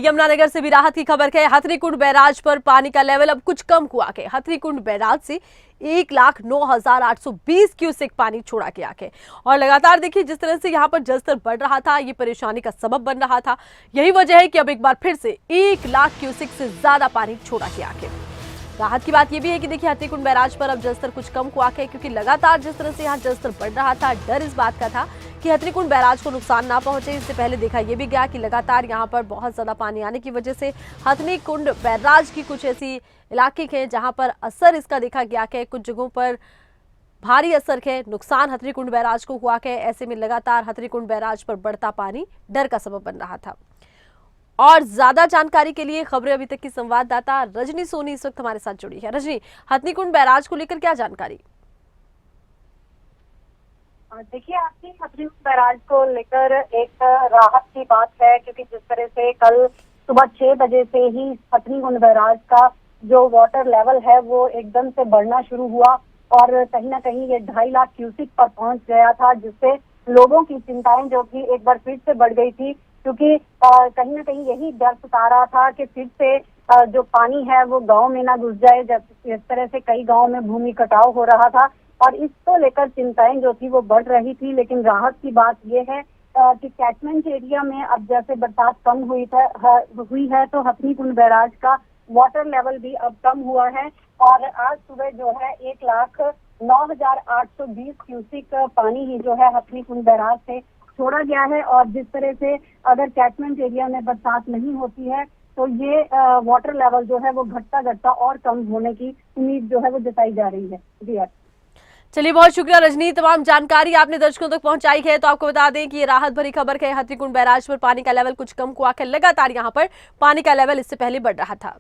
यमुनानगर से भी राहत की खबर है। हथनीकुंड बैराज पर पानी का लेवल अब कुछ कम हुआ है। हथनीकुंड बैराज से 1,09,820 क्यूसेक पानी छोड़ा गया है और लगातार देखिए जिस तरह से यहां पर जलस्तर बढ़ रहा था, ये परेशानी का सबब बन रहा था। यही वजह है कि अब एक बार फिर से 1,00,000 क्यूसेक से ज्यादा पानी छोड़ा गया है। राहत की बात यह भी है कि देखिए हथनीकुंड बैराज पर अब जलस्तर कुछ कम हुआ है, क्योंकि लगातार जिस तरह से यहाँ जलस्तर बढ़ रहा था, डर इस बात का था कि हथनीकुंड बैराज को नुकसान ना पहुंचे। इससे पहले देखा यह भी गया कि लगातार यहाँ पर बहुत ज्यादा पानी आने की वजह से हथनीकुंड बैराज की कुछ ऐसी इलाके हैं जहां पर असर इसका देखा गया है। कुछ जगहों पर भारी असर है, नुकसान हथनीकुंड बैराज को हुआ है। ऐसे में लगातार हथनीकुंड बैराज पर बढ़ता पानी डर का सबब बन रहा था। और ज्यादा जानकारी के लिए खबरें अभी तक की संवाददाता रजनी सोनी इस वक्त हमारे साथ जुड़ी है। रजनी, हथनीकुंड बैराज को लेकर क्या जानकारी? देखिए, आपकी हथनीकुंड बैराज को लेकर एक राहत की बात है, क्योंकि जिस तरह से कल सुबह 6 बजे से ही हथनीकुंड बैराज का जो वाटर लेवल है वो एकदम से बढ़ना शुरू हुआ और कहीं ना कहीं ये 2.5 लाख क्यूसेक पर पहुंच गया था, जिससे लोगों की चिंताएं जो कि एक बार फिर से बढ़ गई थी, क्योंकि कहीं ना कहीं यही डर सता रहा था कि फिर से जो पानी है वो गांव में ना घुस जाए। जब इस तरह से कई गांव में भूमि कटाव हो रहा था और इसको लेकर चिंताएं जो थी वो बढ़ रही थी। लेकिन राहत की बात यह है कि कैचमेंट एरिया में अब जैसे बरसात कम हुई है तो हथनीकुंड बैराज का वाटर लेवल भी अब कम हुआ है और आज सुबह जो है 1,09,820 क्यूसेक पानी ही जो है हथनीकुंड बैराज से छोड़ा गया है। और जिस तरह से अगर कैचमेंट एरिया में बरसात नहीं होती है तो ये वाटर लेवल जो है वो घटता घटता और कम होने की उम्मीद जो है वो जताई जा रही है। जी चलिए, बहुत शुक्रिया रजनी, तमाम जानकारी आपने दर्शकों तक पहुंचाई है। तो आपको बता दें कि ये राहत भरी खबर है। हथनीकुंड बैराज पर पानी का लेवल कुछ कम हुआ है। लगातार यहाँ पर पानी का लेवल इससे पहले बढ़ रहा था।